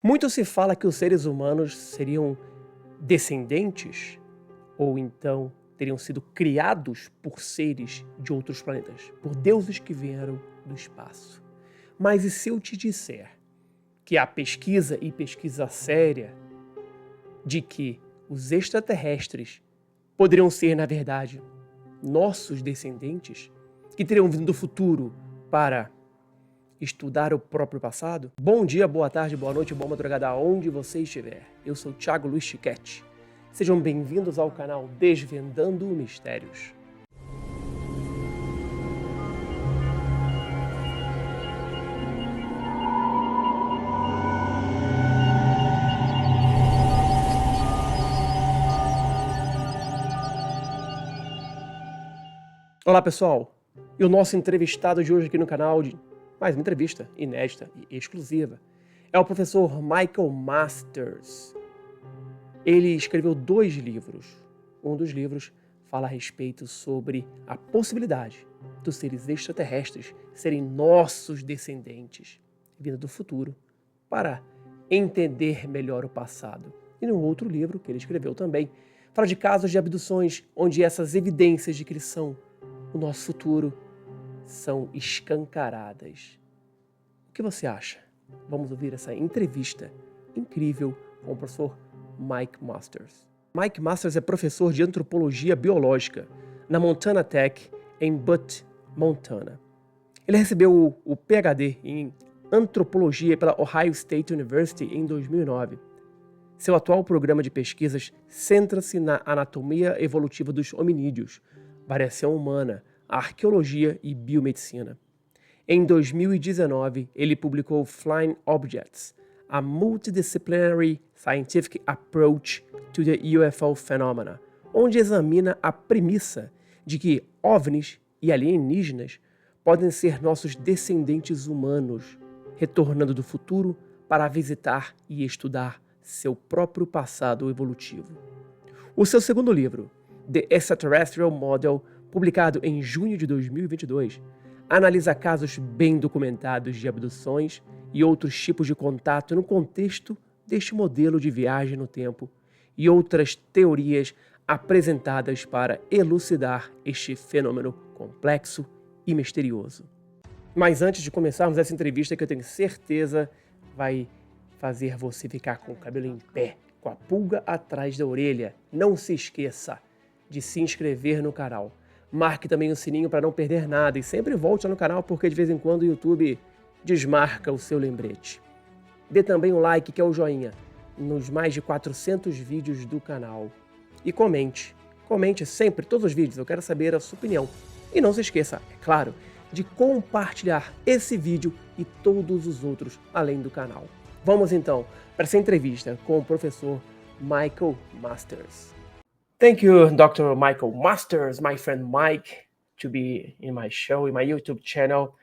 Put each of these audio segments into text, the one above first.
Muito se fala que os seres humanos seriam descendentes, ou então teriam sido criados por seres de outros planetas, por deuses que vieram do espaço. Mas e se eu te disser que há pesquisa e pesquisa séria de que os extraterrestres poderiam ser, na verdade, nossos descendentes, que teriam vindo do futuro para estudar o próprio passado? Bom dia, boa tarde, boa noite, boa madrugada, aonde você estiver. Eu sou THIAGO TICCHETTI. Sejam bem-vindos ao canal Desvendando Mistérios. Olá, pessoal. E o nosso entrevistado de hoje aqui no canal, de mais uma entrevista inédita e exclusiva, é o professor Michael Masters. Ele escreveu 2 livros. Um dos livros fala a respeito sobre a possibilidade dos seres extraterrestres serem nossos descendentes, vindo do futuro, para entender melhor o passado. E no outro livro, que ele escreveu também, fala de casos de abduções onde essas evidências de que eles são o nosso futuro são escancaradas. O que você acha? Vamos ouvir essa entrevista incrível com o professor Mike Masters. Mike Masters é professor de antropologia biológica na Montana Tech, em Butte, Montana. Ele recebeu o PhD em antropologia pela Ohio State University em 2009. Seu atual programa de pesquisas centra-se na anatomia evolutiva dos hominídeos, variação humana, arqueologia e biomedicina. Em 2019, ele publicou Flying Objects, a Multidisciplinary Scientific Approach to the UFO Phenomena, onde examina a premissa de que OVNIs e alienígenas podem ser nossos descendentes humanos, retornando do futuro para visitar e estudar seu próprio passado evolutivo. O seu segundo livro, The Extraterrestrial Model, publicado em junho de 2022, analisa casos bem documentados de abduções e outros tipos de contato no contexto deste modelo de viagem no tempo e outras teorias apresentadas para elucidar este fenômeno complexo e misterioso. Mas antes de começarmos essa entrevista, que eu tenho certeza vai fazer você ficar com o cabelo em pé, com a pulga atrás da orelha, não se esqueça de se inscrever no canal. Marque também o sininho para não perder nada e sempre volte no canal, porque de vez em quando o YouTube desmarca o seu lembrete. Dê também um like, que é o joinha, nos mais de 400 vídeos do canal. E comente sempre, todos os vídeos, eu quero saber a sua opinião. E não se esqueça, é claro, de compartilhar esse vídeo e todos os outros além do canal. Vamos então para essa entrevista com o professor Michael Masters. Thank you, Dr. Michael Masters, my friend Mike, to be in my show, in my YouTube channel.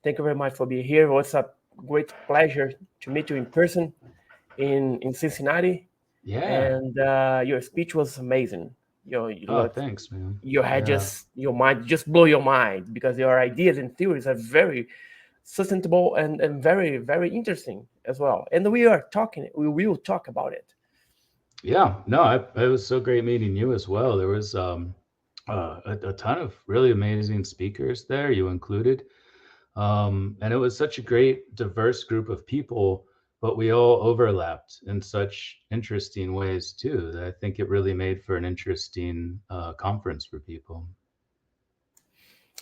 Thank you very much for being here. It was a great pleasure to meet you in person in Cincinnati. Yeah. And your speech was amazing. Thanks, man. You had your mind just blow your mind, because your ideas and theories are very sustainable and very, very interesting as well. And we will talk about it. Yeah, no, it was so great meeting you as well. There was a ton of really amazing speakers there, you included. And it was such a great, diverse group of people, but we all overlapped in such interesting ways too, that I think it really made for an interesting conference for people.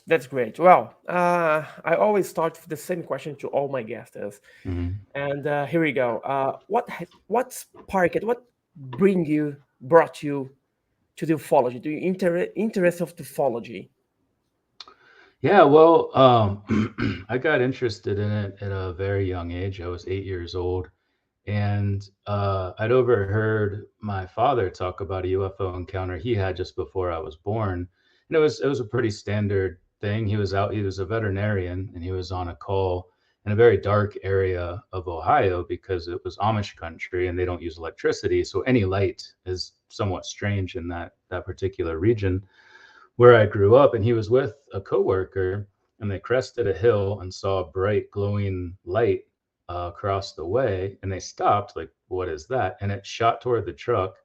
That's great. Well, I always start with the same question to all my guests. Mhm. And here we go. What brought you to the ufology, the interest of ufology? Yeah, well, I got interested in it at a very young age. I was 8 years old, and I'd overheard my father talk about a UFO encounter he had just before I was born, and it was a pretty standard thing. He was a veterinarian, and he was on a call in a very dark area of Ohio because it was Amish country and they don't use electricity, so any light is somewhat strange in that particular region where I grew up. And he was with a coworker, and they crested a hill and saw a bright glowing light across the way, and they stopped, like, what is that? And it shot toward the truck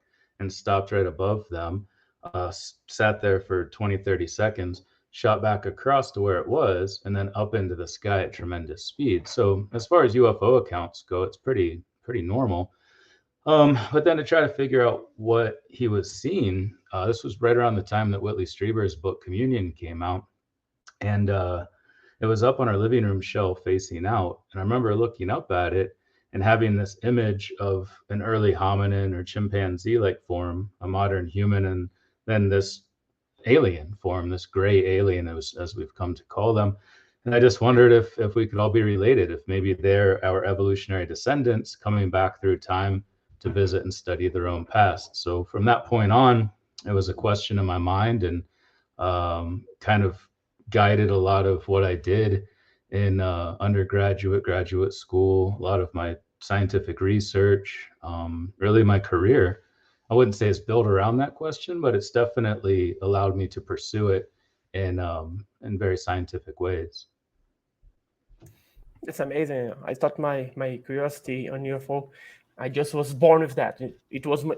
and stopped right above them, sat there for 20, 30 seconds, shot back across to where it was, and then up into the sky at tremendous speed. So as far as UFO accounts go, it's pretty normal. But then to try to figure out what he was seeing, this was right around the time that Whitley Strieber's book Communion came out, and it was up on our living room shelf facing out. And I remember looking up at it and having this image of an early hominin or chimpanzee-like form, a modern human, and then this alien form, this gray alien, as we've come to call them. And I just wondered if we could all be related, if maybe they're our evolutionary descendants coming back through time to visit and study their own past. So from that point on, it was a question in my mind, and kind of guided a lot of what I did in undergraduate, graduate school, a lot of my scientific research, really my career. I wouldn't say it's built around that question, but it's definitely allowed me to pursue it in very scientific ways. That's amazing. I thought my curiosity on UFO, I just was born with that. It was my,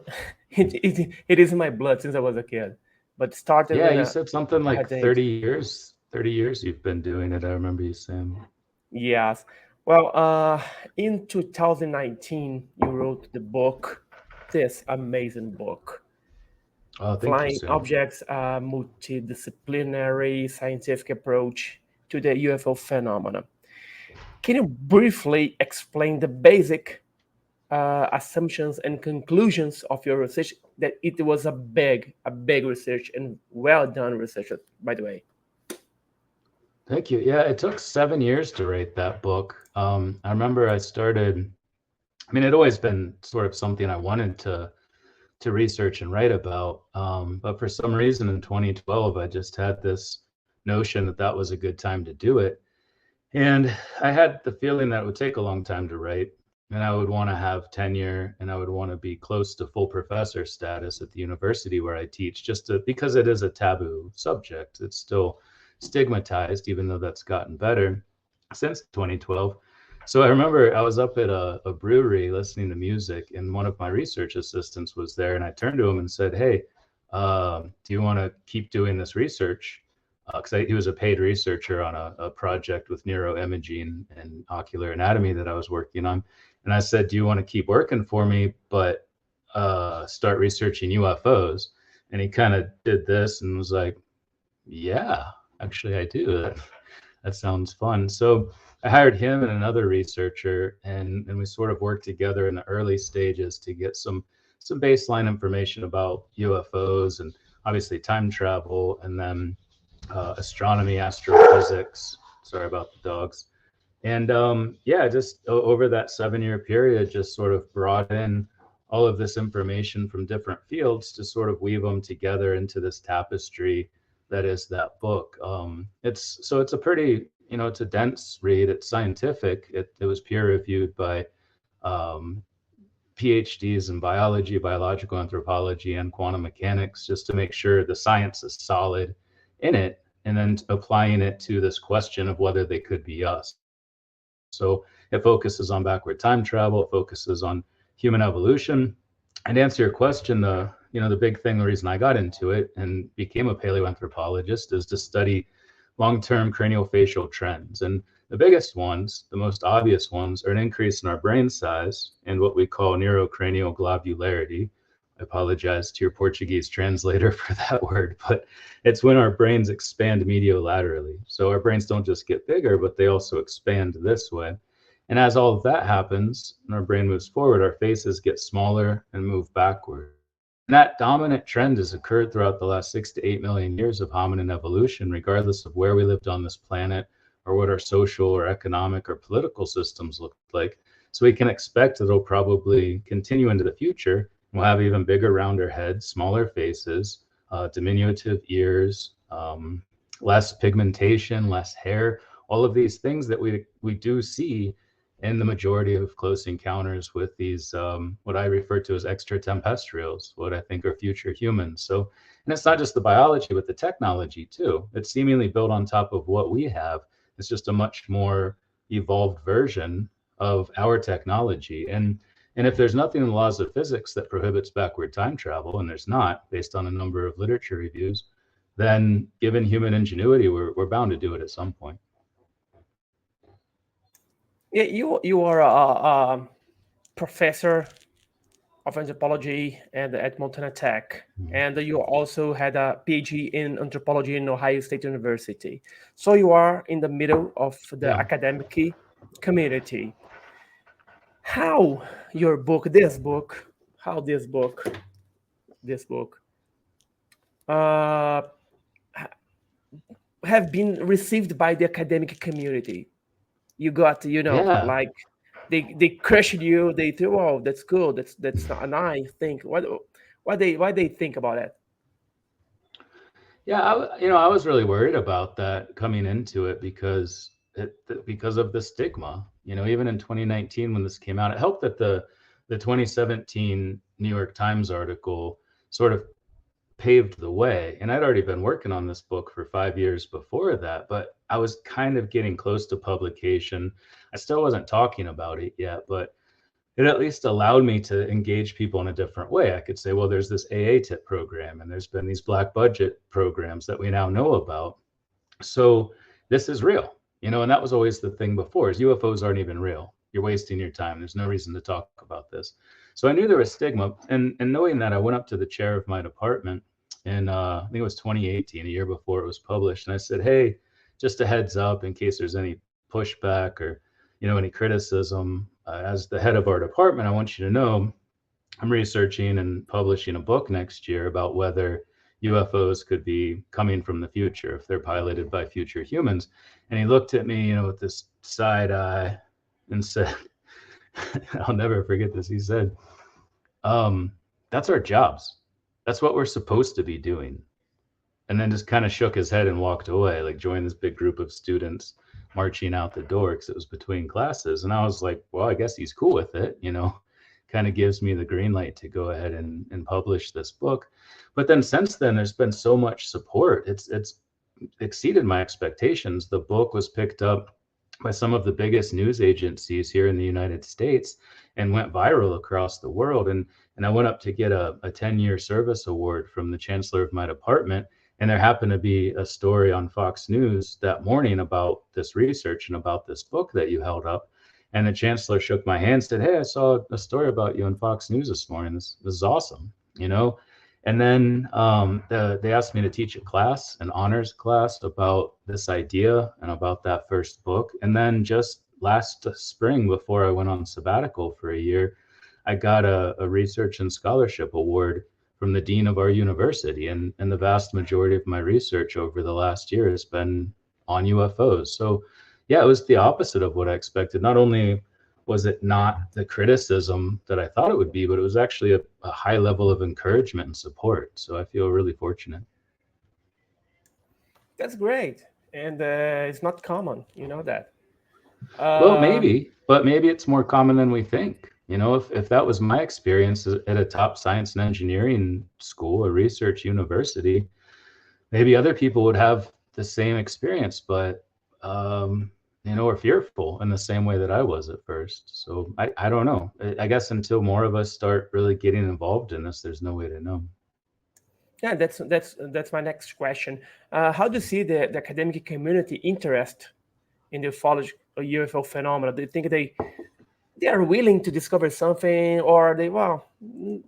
it is in my blood since I was a kid. But started Yeah, when you said something I like had 30 years. 30 years you've been doing it. I remember you saying. Yes. Well, in 2019, you wrote the book, this amazing book, Oh, thank you, Flying sir. Objects, a Multidisciplinary Scientific Approach to the UFO Phenomena. Can you briefly explain the basic assumptions and conclusions of your research? That it was a big research and well done research, by the way. Thank you. Yeah, it took 7 years to write that book. I remember I started, I mean, it'd always been sort of something I wanted to research and write about. But for some reason in 2012, I just had this notion that that was a good time to do it. And I had the feeling that it would take a long time to write, and I would want to have tenure, and I would want to be close to full professor status at the university where I teach, because it is a taboo subject. It's still stigmatized, even though that's gotten better since 2012. So I remember I was up at a brewery listening to music, and one of my research assistants was there, and I turned to him and said, "Hey, do you want to keep doing this research?" Because he was a paid researcher on a project with neuroimaging and ocular anatomy that I was working on. And I said, "Do you want to keep working for me, but start researching UFOs?" And he kind of did this and was like, "Yeah, actually, I do. That sounds fun." So I hired him and another researcher, and we sort of worked together in the early stages to get some baseline information about UFOs and obviously time travel, and then astronomy, astrophysics. Sorry about the dogs. And yeah, just over that 7-year period, just sort of brought in all of this information from different fields to sort of weave them together into this tapestry that is that book. It's a pretty, it's a dense read. It's scientific. It was peer reviewed by PhDs in biology, biological anthropology, and quantum mechanics, just to make sure the science is solid in it, and then applying it to this question of whether they could be us. So it focuses on backward time travel, it focuses on human evolution. And to answer your question, the big thing, the reason I got into it and became a paleoanthropologist is to study long-term craniofacial trends. And the biggest ones, the most obvious ones, are an increase in our brain size and what we call neurocranial globularity. I apologize to your Portuguese translator for that word, but it's when our brains expand mediolaterally. So our brains don't just get bigger, but they also expand this way. And as all of that happens and our brain moves forward, our faces get smaller and move backward. And that dominant trend has occurred throughout the last 6 to 8 million years of hominin evolution, regardless of where we lived on this planet or what our social or economic or political systems look like. So we can expect that it'll probably continue into the future. We'll have even bigger, rounder heads, smaller faces, diminutive ears, less pigmentation, less hair, all of these things that we do see in the majority of close encounters with these, what I refer to as extraterrestrials, what I think are future humans. So, and it's not just the biology, but the technology too. It's seemingly built on top of what we have. It's just a much more evolved version of our technology. And if there's nothing in the laws of physics that prohibits backward time travel, and there's not, based on a number of literature reviews, then given human ingenuity, we're bound to do it at some point. Yeah, you are a professor of anthropology at Montana Tech, and you also had a PhD in anthropology in Ohio State University. So you are in the middle of the academic community. How your book, this book, uh, have been received by the academic community? You got, like they crushed you. They think, "Oh, that's good. That's not a nice thing." Why they think about it? Yeah, I was really worried about that coming into it because of the stigma. Even in 2019 when this came out, it helped that the 2017 New York Times article sort of paved the way. And I'd already been working on this book for 5 years before that, but I was kind of getting close to publication. I still wasn't talking about it yet, but it at least allowed me to engage people in a different way. I could say, well, there's this AATIP program, and there's been these black budget programs that we now know about. So this is real, and that was always the thing before, is UFOs aren't even real. You're wasting your time. There's no reason to talk about this. So I knew there was stigma. And knowing that, I went up to the chair of my department in, I think it was 2018, a year before it was published. And I said, hey, just a heads up in case there's any pushback or, any criticism. As the head of our department, I want you to know I'm researching and publishing a book next year about whether UFOs could be coming from the future, if they're piloted by future humans. And he looked at me, with this side eye and said, I'll never forget this. He said, that's our jobs. That's what we're supposed to be doing. And then just kind of shook his head and walked away, like joined this big group of students marching out the door because it was between classes. And I was like, well, I guess he's cool with it, kind of gives me the green light to go ahead and publish this book. But then since then, there's been so much support. It's exceeded my expectations. The book was picked up by some of the biggest news agencies here in the United States and went viral across the world. And I went up to get a 10-year service award from the chancellor of my department. And there happened to be a story on Fox News that morning about this research and about this book that you held up. And the chancellor shook my hand and said, hey, I saw a story about you on Fox News this morning. This is awesome, And then they asked me to teach a class, an honors class, about this idea and about that first book. And then just last spring, before I went on sabbatical for a year, I got a research and scholarship award from the dean of our university. And the vast majority of my research over the last year has been on UFOs. So yeah, it was the opposite of what I expected. Not only was it not the criticism that I thought it would be, but it was actually a high level of encouragement and support. So I feel really fortunate. That's great. And it's not common, that. Well, maybe, but maybe it's more common than we think. If that was my experience at a top science and engineering school or research university, maybe other people would have the same experience, but are fearful in the same way that I was at first. So I don't know. I guess until more of us start really getting involved in this, there's no way to know. Yeah, that's my next question. How do you see the academic community interest in the ufology or UFO phenomena? Do you think they are willing to discover something, or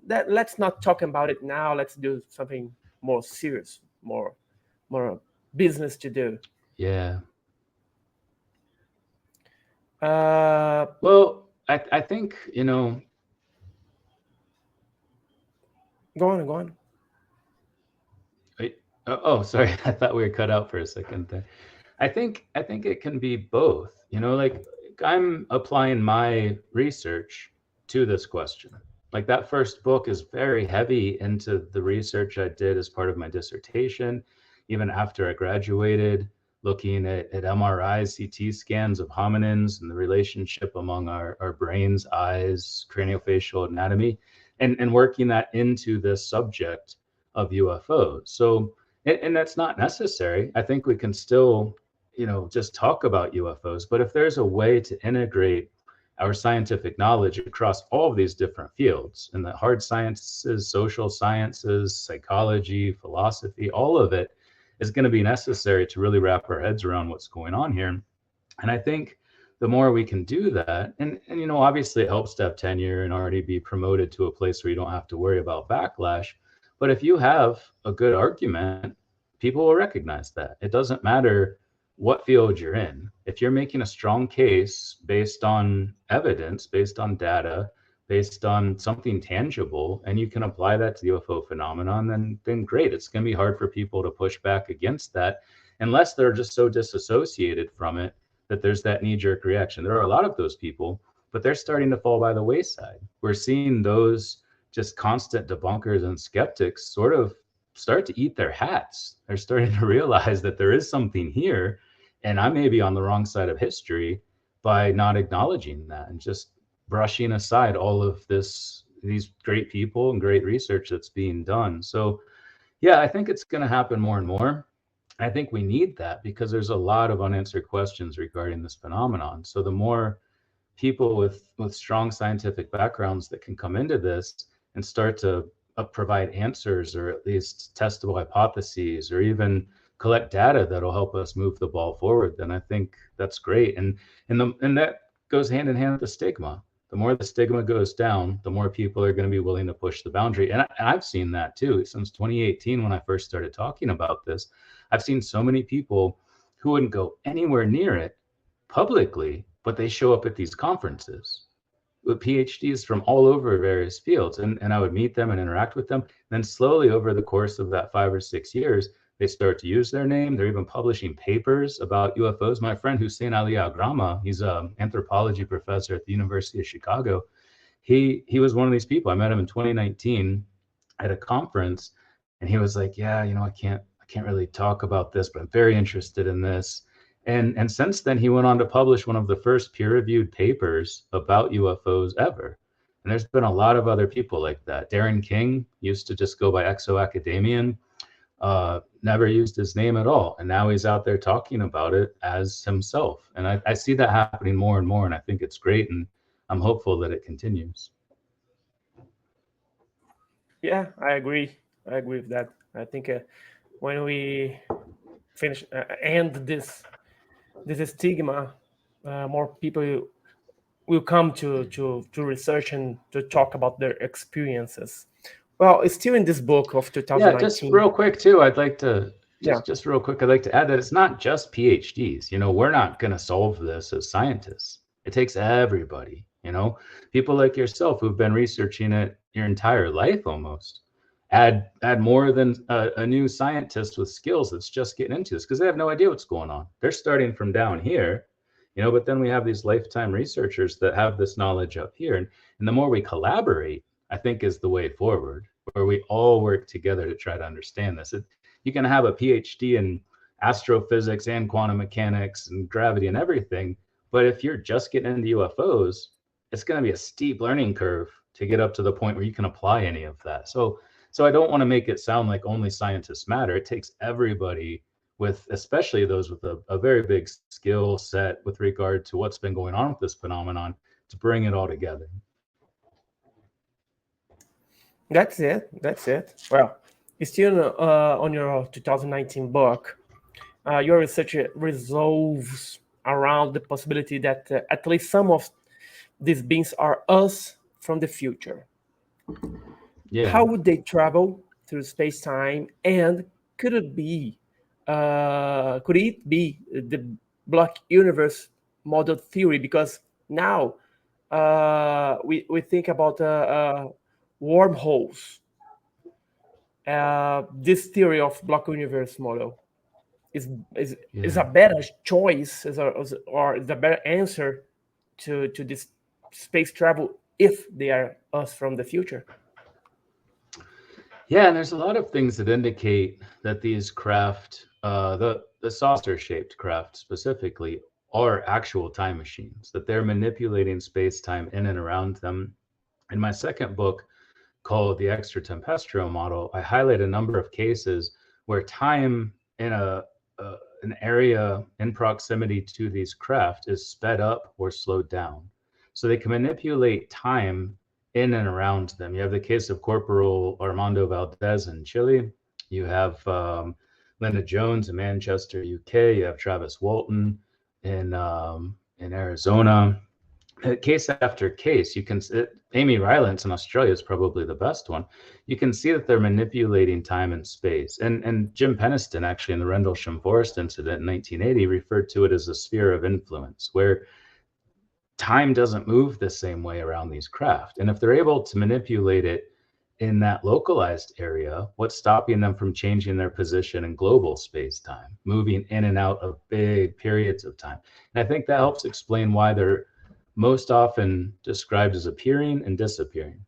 let's not talk about it now. Let's do something more serious, more business to do. Yeah. Well, I think, Go on. Wait, oh, sorry. I thought we were cut out for a second there. I think it can be both, like I'm applying my research to this question. Like that first book is very heavy into the research I did as part of my dissertation, even after I graduated, looking at MRIs, CT scans of hominins and the relationship among our brains, eyes, craniofacial anatomy, and working that into this subject of UFOs. So, and that's not necessary. I think we can still, just talk about UFOs, but if there's a way to integrate our scientific knowledge across all of these different fields, and the hard sciences, social sciences, psychology, philosophy, all of it is going to be necessary to really wrap our heads around what's going on here. And I think the more we can do that, and you know, obviously it helps to have tenure and already be promoted to a place where you don't have to worry about backlash. But if you have a good argument, people will recognize that. It doesn't matter what field you're in. If you're making a strong case based on evidence, based on data, based on something tangible, and you can apply that to the UFO phenomenon, then great. It's going to be hard for people to push back against that unless they're just so disassociated from it that there's that knee-jerk reaction. There are a lot of those people, but they're starting to fall by the wayside. We're seeing those just constant debunkers and skeptics sort of start to eat their hats. They're starting to realize that there is something here, and I may be on the wrong side of history by not acknowledging that and just brushing aside all of these great people and great research that's being done. So yeah, I think it's going to happen more and more. I think we need that because there's a lot of unanswered questions regarding this phenomenon. So the more people with strong scientific backgrounds that can come into this and start to provide answers, or at least testable hypotheses, or even collect data that'll help us move the ball forward, then I think that's great. And that goes hand in hand with the stigma. The more the stigma goes down, the more people are going to be willing to push the boundary. And I've seen that too. Since 2018, when I first started talking about this, I've seen so many people who wouldn't go anywhere near it publicly, but they show up at these conferences with PhDs from all over various fields. And I would meet them and interact with them. Then slowly over the course of that 5 or 6 years, they start to use their name. They're even publishing papers about UFOs. My friend Hussein Ali Agrama, he's an anthropology professor at the University of Chicago. He was one of these people. I met him in 2019 at a conference, and he was like, yeah, you know, I can't really talk about this, but I'm very interested in this. And since then, he went on to publish one of the first peer-reviewed papers about UFOs ever. And there's been a lot of other people like that. Darren King used to just go by Exo-Academian, never used his name at all. And now he's out there talking about it as himself. And I see that happening more and more, and I think it's great. And I'm hopeful that it continues. Yeah, I agree. I agree with that. I think when we finish end this stigma, more people will come to research and to talk about their experiences. Well, it's still in this book of 2019. Yeah, just real quick too, I'd like to just real quick, I'd like to add that it's not just PhDs. You know, we're not going to solve this as scientists. It takes everybody, you know, people like yourself who've been researching it your entire life almost. Add more than a new scientist with skills that's just getting into this because they have no idea what's going on. They're starting from down here, you know, but then we have these lifetime researchers that have this knowledge up here. And the more we collaborate, I think is the way forward, where we all work together to try to understand this. You can have a PhD in astrophysics and quantum mechanics and gravity and everything, but if you're just getting into UFOs, it's going to be a steep learning curve to get up to the point where you can apply any of that. So I don't want to make it sound like only scientists matter. It takes everybody, with especially those with a very big skill set with regard to what's been going on with this phenomenon, to bring it all together. That's it. Well, still on your 2019 book, your research revolves around the possibility that at least some of these beings are us from the future. Yeah. How would they travel through space-time, and could it be the block universe model theory? Because now we think about wormholes. This theory of block universe model is a better choice, or is a better answer to this space travel if they are us from the future. Yeah, and there's a lot of things that indicate that these craft, the saucer-shaped craft specifically, are actual time machines, that they're manipulating space-time in and around them. In my second book, called the Extraterrestrial Model, I highlight a number of cases where time in an area in proximity to these craft is sped up or slowed down. So they can manipulate time in and around them. You have the case of Corporal Armando Valdez in Chile. You have Linda Jones in Manchester, UK. You have Travis Walton in Arizona. Case after case, you can Amy Rylance in Australia is probably the best one. You can see that they're manipulating time and space. And Jim Penniston, actually, in the Rendlesham Forest incident in 1980, referred to it as a sphere of influence, where time doesn't move the same way around these craft. And if they're able to manipulate it in that localized area, what's stopping them from changing their position in global space-time, moving in and out of big periods of time? And I think that helps explain why they're most often described as appearing and disappearing.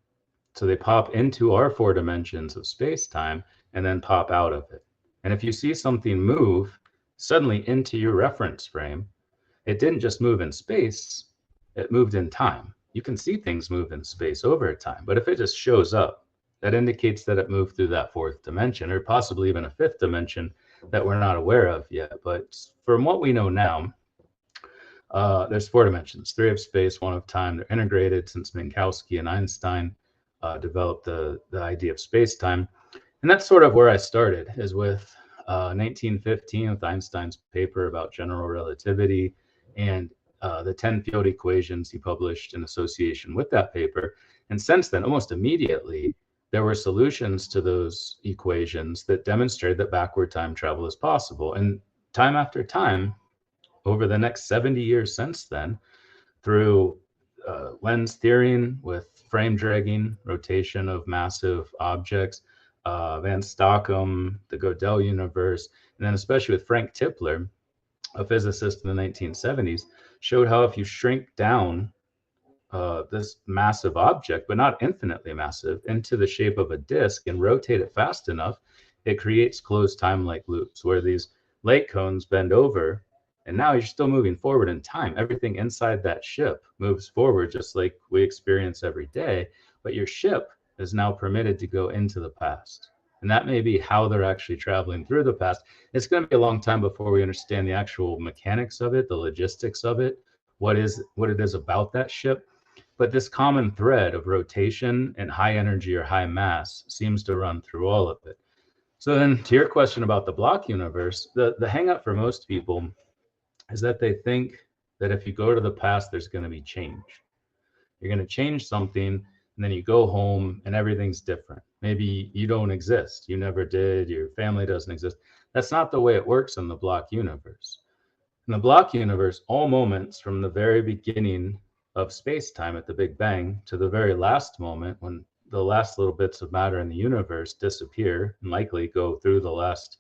So they pop into our 4 dimensions of space-time and then pop out of it. And if you see something move suddenly into your reference frame, it didn't just move in space, it moved in time. You can see things move in space over time, but if it just shows up, that indicates that it moved through that 4th dimension, or possibly even a 5th dimension that we're not aware of yet. But from what we know now, there's 4 dimensions, 3 of space, 1 of time. They're integrated since Minkowski and Einstein developed the idea of space-time. And that's sort of where I started, is with 1915 with Einstein's paper about general relativity and the 10 field equations he published in association with that paper. And since then, almost immediately, there were solutions to those equations that demonstrated that backward time travel is possible. And time after time, over the next 70 years since then, through lens theory with frame dragging, rotation of massive objects, Van Stockham, the Gödel universe, and then especially with Frank Tipler, a physicist in the 1970s, showed how if you shrink down this massive object, but not infinitely massive, into the shape of a disk and rotate it fast enough, it creates closed time-like loops where these lake cones bend over, and now you're still moving forward in time. Everything inside that ship moves forward just like we experience every day, but your ship is now permitted to go into the past. And that may be how they're actually traveling through the past. It's going to be a long time before we understand the actual mechanics of it, the logistics of it, what it is about that ship. But this common thread of rotation and high energy or high mass seems to run through all of it. So then to your question about the block universe, the hang up for most people is that they think that if you go to the past, there's going to be change. You're going to change something, and then you go home and everything's different. Maybe you don't exist. You never did. Your family doesn't exist. That's not the way it works in the block universe. In the block universe, all moments from the very beginning of space-time at the Big Bang to the very last moment when the last little bits of matter in the universe disappear and likely go through the last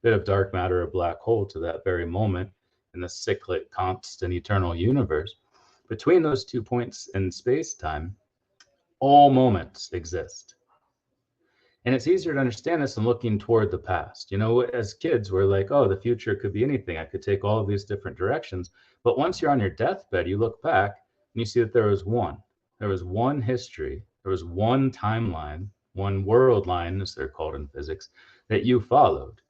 bit of dark matter or black hole to that very moment in the cyclic, constant, eternal universe. Between those 2 points in space-time, all moments exist. And it's easier to understand this than looking toward the past. You know, as kids, we're like, oh, the future could be anything. I could take all of these different directions. But once you're on your deathbed, you look back and you see that there was one history, there was one timeline, one world line, as they're called in physics, that you followed.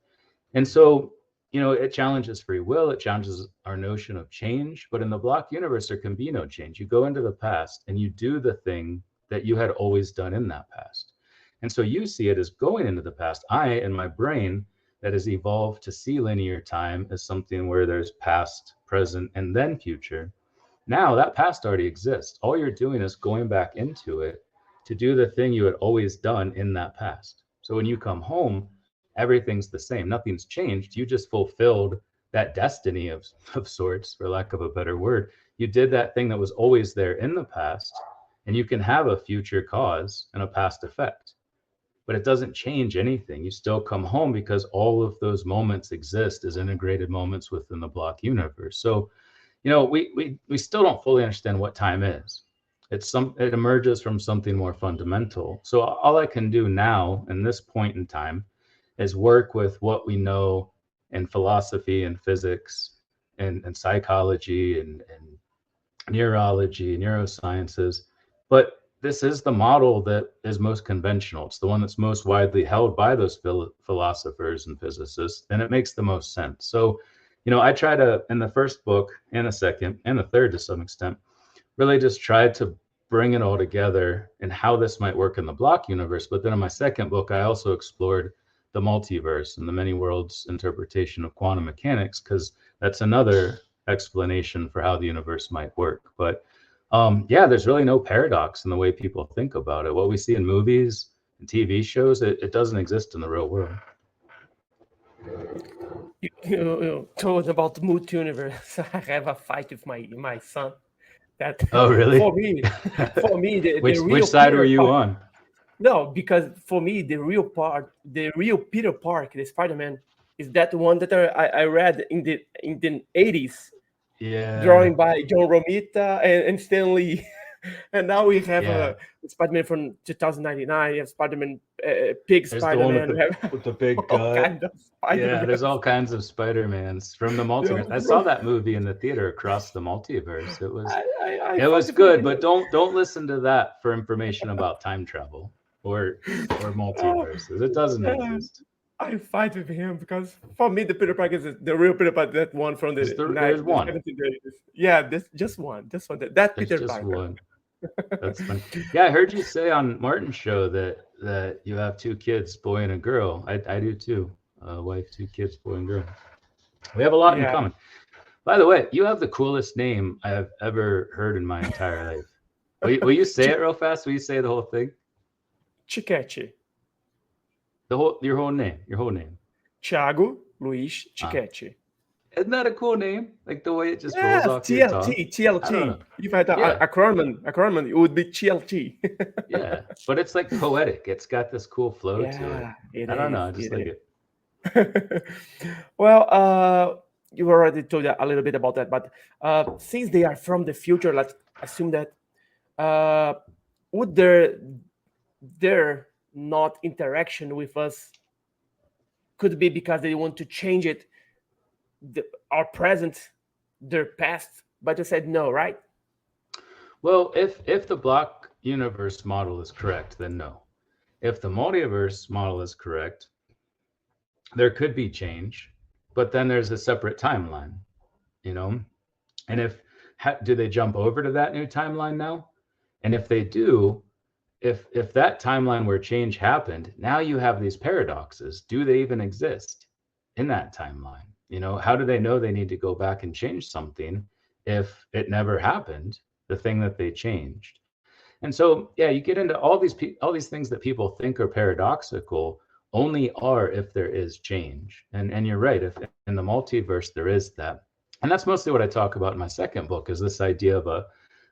And so, you know, it challenges free will, it challenges our notion of change. But in the block universe, there can be no change. You go into the past and you do the thing that you had always done in that past. And so you see it as going into the past. In my brain, that has evolved to see linear time as something where there's past, present, and then future. Now that past already exists. All you're doing is going back into it to do the thing you had always done in that past. So when you come home, everything's the same. Nothing's changed. You just fulfilled that destiny of sorts, for lack of a better word. You did that thing that was always there in the past, and you can have a future cause and a past effect. But it doesn't change anything. You still come home because all of those moments exist as integrated moments within the block universe. So, you know, we still don't fully understand what time is. It emerges from something more fundamental. So all I can do now in this point in time is work with what we know in philosophy and physics and psychology and neurology, neurosciences. But this is the model that is most conventional. It's the one that's most widely held by those philosophers and physicists, and it makes the most sense. So, you know, I try to, in the first book and the second and the third to some extent, really just tried to bring it all together and how this might work in the block universe. But then in my second book, I also explored the multiverse and the many worlds interpretation of quantum mechanics, because that's another explanation for how the universe might work. But yeah, there's really no paradox in the way people think about it. What we see in movies and TV shows, it doesn't exist in the real world. You told about the multi-universe. I have a fight with my son. That Oh, really? for me, the which real side Peter were you Parker, on? no, because for me the real Peter Parker, the Spider-Man, is that one that I read in the 80s, Yeah. drawing by John Romita and Stan Lee. And now we have Yeah. a Spider-Man from 2099. You have Spider-Man, Pig There's the one Spider-Man. We have with the big all gut. kind of Yeah, Spider-Man. there's all kinds of Spider-Mans from the multiverse. I saw that movie in the theater, Across the Multiverse. It was it was good, but don't listen to that for information about time travel or multiverses. It doesn't exist. I fight with him because for me the Peter Parker is the real Peter Parker, that one from the There's one. 1780s. Yeah, this just one. That There's Peter just Parker. one. That's funny. Yeah, I heard you say on Martin's show that you have 2 kids, boy and a girl. I do too. Wife, 2 kids, boy and girl. We have a lot in common. By the way, you have the coolest name I have ever heard in my entire life. Will you say it real fast? Will you say the whole thing? TICCHETTI. Your whole name. THIAGO Luiz TICCHETTI. Isn't that a cool name? Like the way it just rolls off your tongue. TLT. If I had an acronym, it would be TLT. Yeah, but it's like poetic. It's got this cool flow to it. I don't know. I just like it. Well, you already told a little bit about that, but since they are from the future, let's assume that would their not interaction with us could be because they want to change it, our present, their past, but they said no, right? Well, if the block universe model is correct, then no. If the multiverse model is correct, there could be change, but then there's a separate timeline, and do they jump over to that new timeline now? And if they do, if that timeline where change happened, now you have these paradoxes. Do they even exist in that timeline? How do they know they need to go back and change something if it never happened, the thing that they changed? And so, yeah, you get into all these things that people think are paradoxical only are if there is change. And you're right, if in the multiverse there is that. And that's mostly what I talk about in my second book, is this idea of a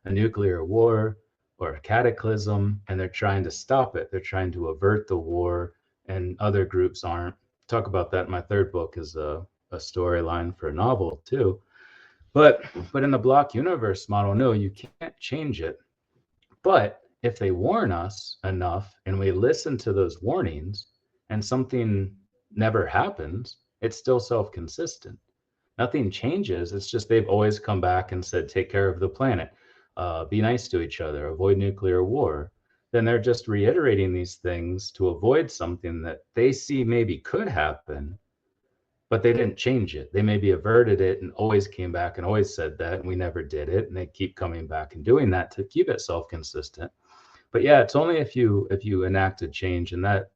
nuclear war or a cataclysm, and they're trying to stop it. They're trying to avert the war, and other groups aren't. Talk about that in my third book as a storyline for a novel too. But in the block universe model, no, you can't change it. But if they warn us enough and we listen to those warnings and something never happens, it's still self-consistent. Nothing changes. It's just they've always come back and said, take care of the planet, be nice to each other, avoid nuclear war. Then they're just reiterating these things to avoid something that they see maybe could happen, but they didn't change it. They maybe averted it and always came back and always said that, and we never did it. And they keep coming back and doing that to keep it self-consistent. But yeah, it's only if you enact a change, and that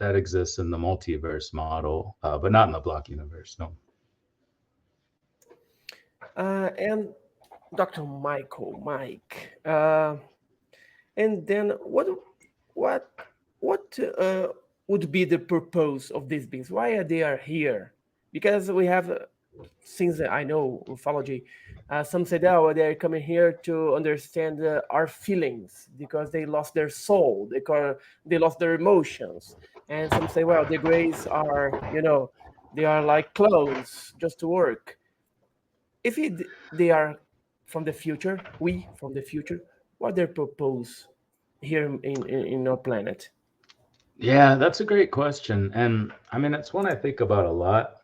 exists in the multiverse model, but not in the block universe. No. And Dr. Mike, and then what would be the purpose of these beings? Why are they here? Because we have, since I know ufology, some say that they're coming here to understand our feelings because they lost their soul, they lost their emotions. And some say, well, the grays are, they are like clones just to work. If they are from the future, what their purpose here in our planet? Yeah, that's a great question. And I mean, it's one I think about a lot.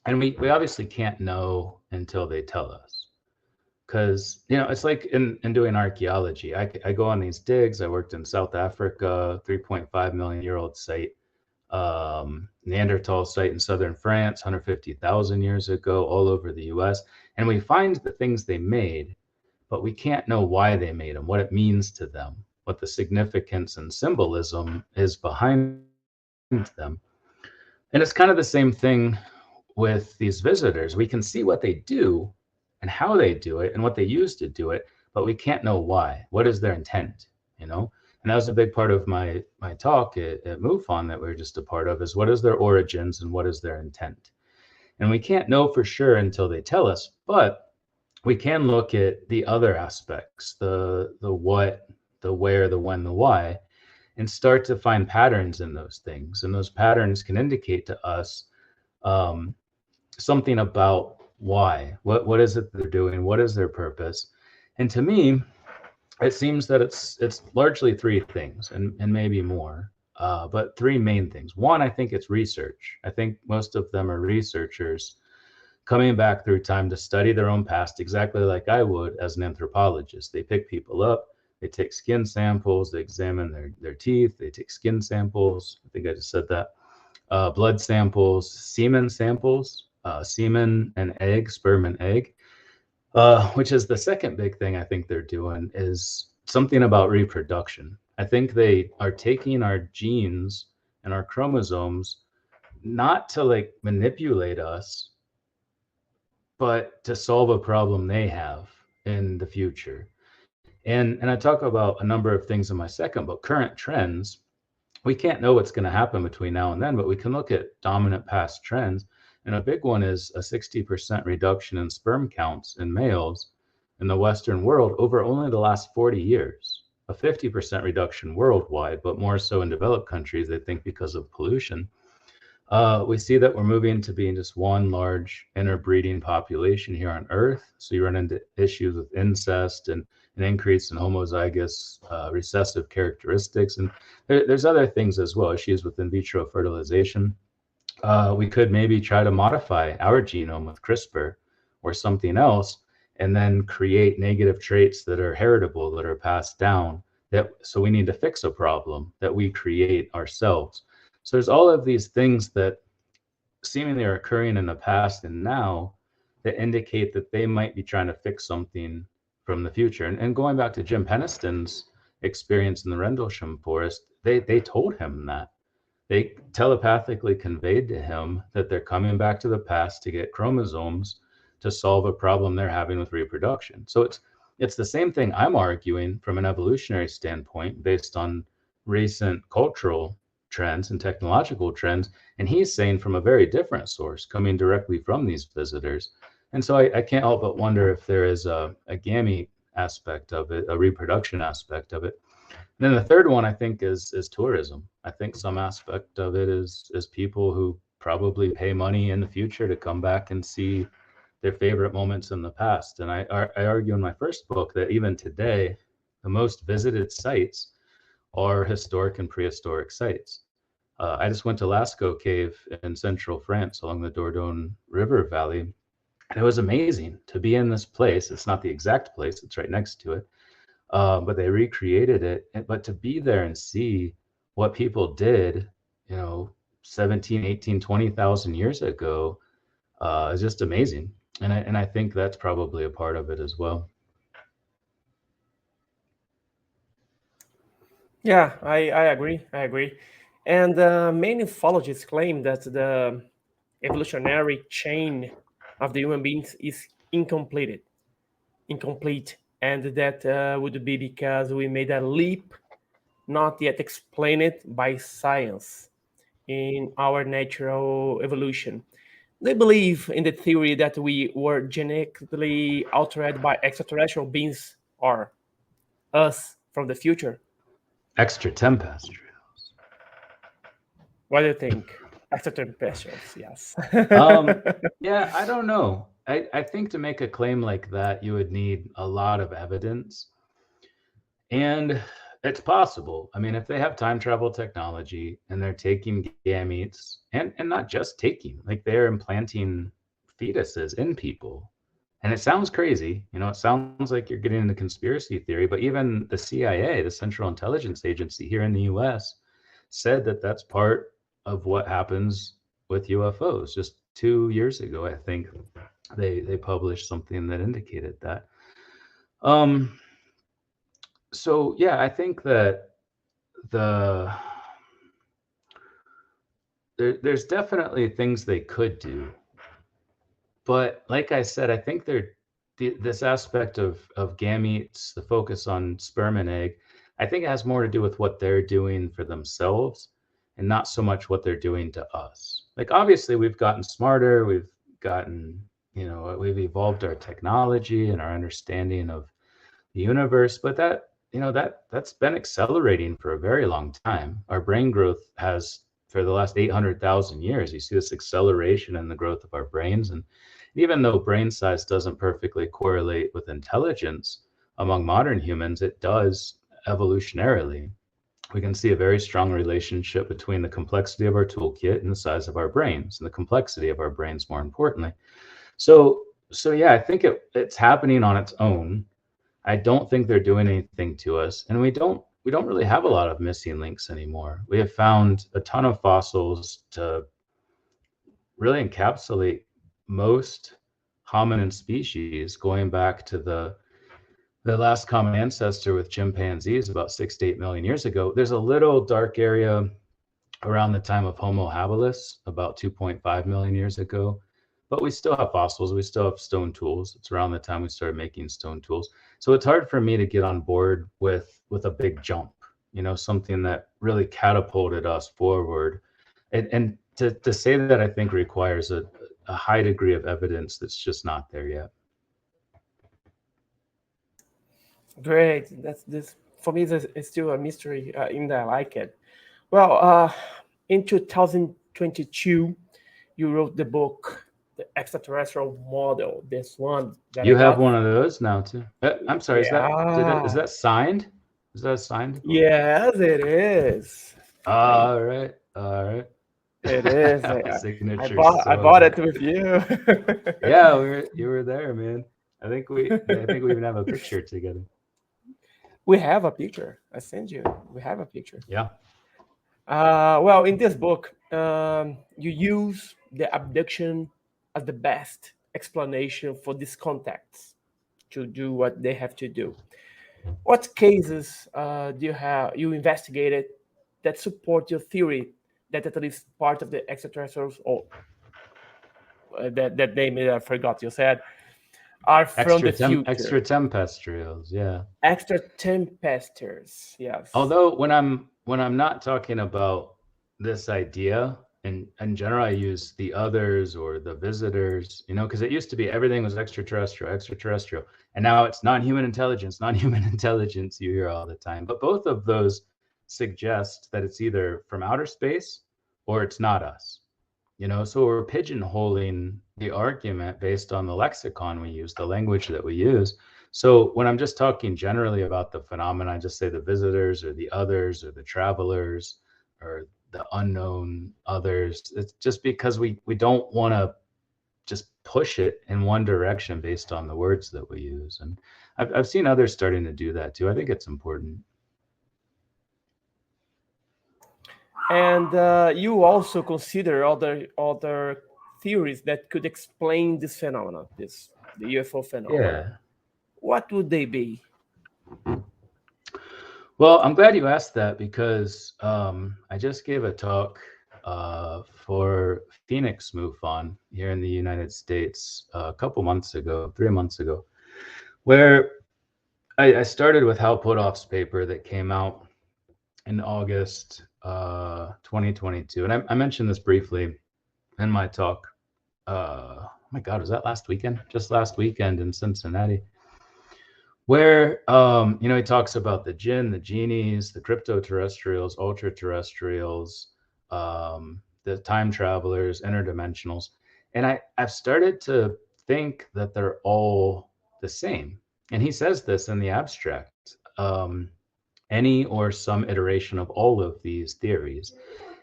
And we obviously can't know until they tell us. Because, it's like in doing archaeology. I go on these digs. I worked in South Africa, 3.5 million year old site, Neanderthal site in southern France, 150,000 years ago, all over the US. And we find the things they made, but we can't know why they made them, what it means to them, what the significance and symbolism is behind them. And it's kind of the same thing with these visitors. We can see what they do and how they do it and what they use to do it, but we can't know why. What is their intent, you know? And that was a big part of my talk at MUFON that we are just a part of, is what is their origins and what is their intent? And we can't know for sure until they tell us, but we can look at the other aspects, the what, the where, the when, the why, and start to find patterns in those things. And those patterns can indicate to us something about why, what is it they're doing, what is their purpose. And to me, it seems that it's largely three things, and maybe more, but three main things. One, I think it's research. I think most of them are researchers coming back through time to study their own past, exactly like I would as an anthropologist. They pick people up, they take skin samples, they examine their teeth, they take skin samples. I think I just said that. Blood samples, semen samples, semen and egg, sperm and egg, which is the second big thing I think they're doing, is something about reproduction. I think they are taking our genes and our chromosomes not to like manipulate us, but to solve a problem they have in the future. And I talk about a number of things in my second book, current trends. We can't know what's going to happen between now and then, but we can look at dominant past trends. And a big one is a 60% reduction in sperm counts in males in the Western world over only the last 40 years. A 50% reduction worldwide, but more so in developed countries, I think, because of pollution. We see that we're moving to being just one large interbreeding population here on Earth. So you run into issues with incest and an increase in homozygous recessive characteristics. And there's other things as well, issues with in vitro fertilization. We could maybe try to modify our genome with CRISPR or something else, and then create negative traits that are heritable, that are passed down. So we need to fix a problem that we create ourselves. So there's all of these things that seemingly are occurring in the past and now that indicate that they might be trying to fix something from the future. And going back to Jim Peniston's experience in the Rendlesham Forest, they told him that. They telepathically conveyed to him that they're coming back to the past to get chromosomes to solve a problem they're having with reproduction. So it's the same thing I'm arguing from an evolutionary standpoint based on recent cultural trends and technological trends. And he's saying from a very different source, coming directly from these visitors. And so I can't help but wonder if there is a gamete aspect of it, a reproduction aspect of it. And then the third one, I think, is tourism. I think some aspect of it is people who probably pay money in the future to come back and see their favorite moments in the past. And I argue in my first book that even today, the most visited sites are historic and prehistoric sites. I just went to Lascaux Cave in central France along the Dordogne River Valley. And it was amazing to be in this place. It's not the exact place, it's right next to it. But they recreated it. But to be there and see what people did, 17, 18, 20,000 years ago is just amazing. And I think that's probably a part of it as well. Yeah, I agree. And many ufologists claim that the evolutionary chain of the human beings is incomplete, and that would be because we made a leap not yet explained by science in our natural evolution. They believe in the theory that we were genetically altered by extraterrestrial beings or us from the future. Extraterrestrials. What do you think? Extraterrestrials, yes. Yeah, I don't know. I think to make a claim like that, you would need a lot of evidence. And it's possible. I mean, if they have time travel technology and they're taking gametes, and not just taking, like they're implanting fetuses in people. And it sounds crazy. It sounds like you're getting into conspiracy theory, but even the CIA, the Central Intelligence Agency here in the US, said that that's part of what happens with UFOs. Just 2 years ago, I think they published something that indicated that. Um, so yeah, I think that the there's definitely things they could do, but like I said, I think this aspect of gametes, the focus on sperm and egg, I think it has more to do with what they're doing for themselves and not so much what they're doing to us. Like obviously we've gotten smarter, we've gotten, we've evolved our technology and our understanding of the universe, but that's been accelerating for a very long time. Our brain growth has for the last 800,000 years. You see this acceleration in the growth of our brains, and even though brain size doesn't perfectly correlate with intelligence among modern humans, it does evolutionarily. We can see a very strong relationship between the complexity of our toolkit and the size of our brains, and the complexity of our brains, more importantly. So yeah, I think it's happening on its own. I don't think they're doing anything to us, and we don't really have a lot of missing links anymore. We have found a ton of fossils to really encapsulate most hominin species, going back to the last common ancestor with chimpanzees about 6 to 8 million years ago. There's a little dark area around the time of Homo habilis, about 2.5 million years ago. But we still have fossils. We still have stone tools. It's around the time we started making stone tools. So it's hard for me to get on board with a big jump, something that really catapulted us forward. And to say that, I think requires a high degree of evidence that's just not there yet. Great. That's this for me. This is still a mystery. In that I like it. Well, in 2022, you wrote the book, The Extraterrestrial Model. This one that You I have got. one of those now too. I'm sorry. Is Yeah. that signed? Is that a signed book? Yes, it is. I, All right. All right. it is. My I signature is bought I so bought it good. with you. Yeah, you were there, man. I think we even have a picture together. We have a picture. I send you. We have a picture. Yeah. Well, in this book, you use the abduction as the best explanation for these contacts to do what they have to do. What cases do you investigated that support your theory that at least part of the extraterrestrials, or that name I forgot you said, are from the future? Extra tempestrials, yeah. Extra tempesters, yes. Although when I'm not talking about this idea, in general, I use the others or the visitors, because it used to be everything was extraterrestrial, and now it's non-human intelligence, non-human intelligence. You hear all the time, but both of those suggest that it's either from outer space or it's not us. So we're pigeonholing the argument based on the lexicon we use, the language that we use. So when I'm just talking generally about the phenomena, I just say the visitors or the others or the travelers or the unknown others. It's just because we don't want to just push it in one direction based on the words that we use. And I've seen others starting to do that too. I think it's important. And you also consider other theories that could explain this phenomenon, the UFO phenomenon. Yeah. What would they be? Well, I'm glad you asked that because I just gave a talk for Phoenix MUFON here in the United States a couple months ago, 3 months ago, where I started with Hal Puthoff's paper that came out in August 2022. And I mentioned this briefly in my talk. Oh my God, was that last weekend? Just last weekend in Cincinnati, where he talks about the jinn, the genies, the crypto-terrestrials, ultra-terrestrials, the time travelers, interdimensionals. And I've started to think that they're all the same. And he says this in the abstract. Any or some iteration of all of these theories.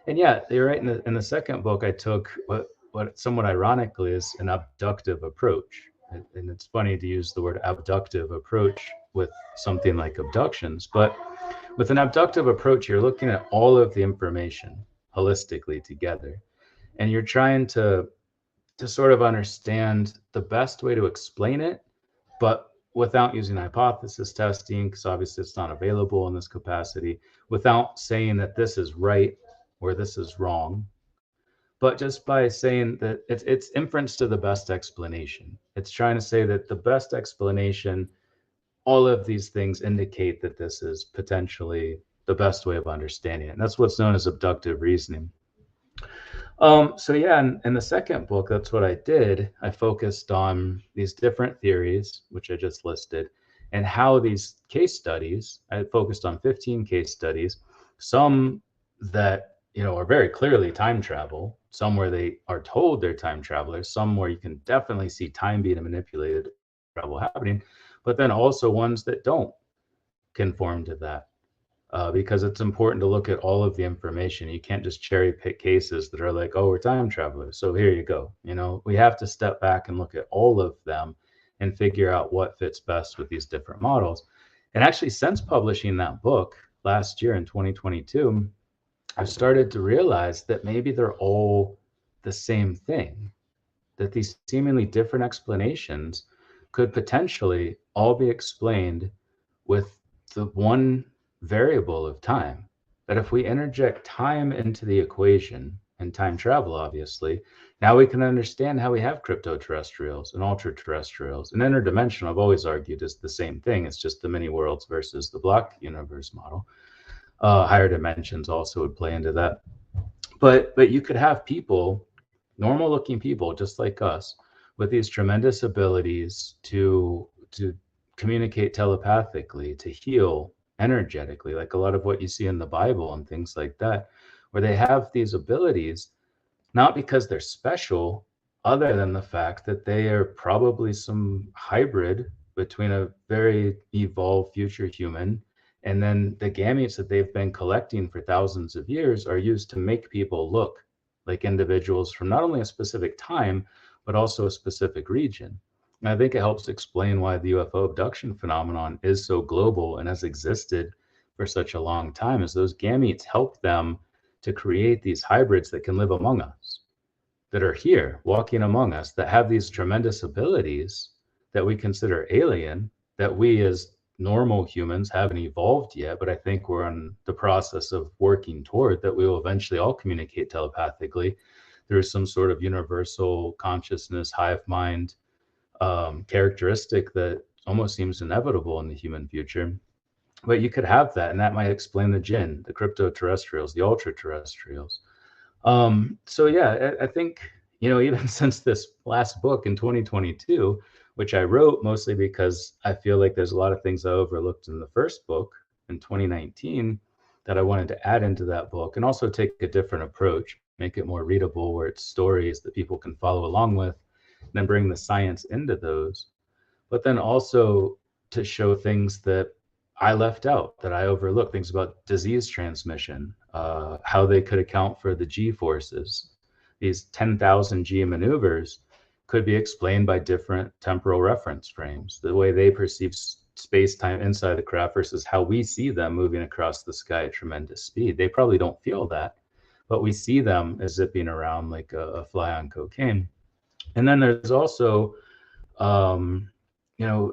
And yeah, you're right. In the second book, I took what somewhat ironically is an abductive approach. And it's funny to use the word abductive approach with something like abductions. But with an abductive approach, you're looking at all of the information holistically together. And you're trying to sort of understand the best way to explain it, but without using hypothesis testing, because obviously it's not available in this capacity, without saying that this is right or this is wrong, but just by saying that it's inference to the best explanation. It's trying to say that the best explanation, all of these things indicate that this is potentially the best way of understanding it. And that's what's known as abductive reasoning. So yeah, in the second book, that's what I did. I focused on these different theories, which I just listed, and how these case studies, I focused on 15 case studies, some that, are very clearly time travel, some where they are told they're time travelers, some where you can definitely see time being manipulated, travel happening, but then also ones that don't conform to that. Because it's important to look at all of the information. You can't just cherry pick cases that are like, oh, we're time travelers, so here you go. We have to step back and look at all of them and figure out what fits best with these different models. And actually, since publishing that book last year in 2022, I've started to realize that maybe they're all the same thing, that these seemingly different explanations could potentially all be explained with the one variable of time. That if we interject time into the equation, and time travel, obviously, now we can understand how we have crypto-terrestrials and ultra-terrestrials. And interdimensional, I've always argued, is the same thing. It's just the many worlds versus the block universe model. Higher dimensions also would play into that. But you could have people, normal looking people just like us, with these tremendous abilities to communicate telepathically, to heal energetically, like a lot of what you see in the Bible and things like that, where they have these abilities, not because they're special, other than the fact that they are probably some hybrid between a very evolved future human, and then the gametes that they've been collecting for thousands of years are used to make people look like individuals from not only a specific time, but also a specific region. And I think it helps explain why the UFO abduction phenomenon is so global and has existed for such a long time, is those gametes help them to create these hybrids that can live among us, that are here walking among us, that have these tremendous abilities that we consider alien, that we as normal humans haven't evolved yet, but I think we're in the process of working toward, that we will eventually all communicate telepathically through some sort of universal consciousness, hive mind characteristic that almost seems inevitable in the human future. But you could have that, and that might explain the jinn, the crypto-terrestrials, the ultra-terrestrials. So yeah, I think, even since this last book in 2022, which I wrote mostly because I feel like there's a lot of things I overlooked in the first book in 2019 that I wanted to add into that book, and also take a different approach, make it more readable, where it's stories that people can follow along with, and then bring the science into those. But then also to show things that I left out, that I overlooked, things about disease transmission, how they could account for the G forces. These 10,000 G maneuvers could be explained by different temporal reference frames, the way they perceive space-time inside the craft versus how we see them moving across the sky at tremendous speed. They probably don't feel that, but we see them as zipping around like a fly on cocaine. And then there's also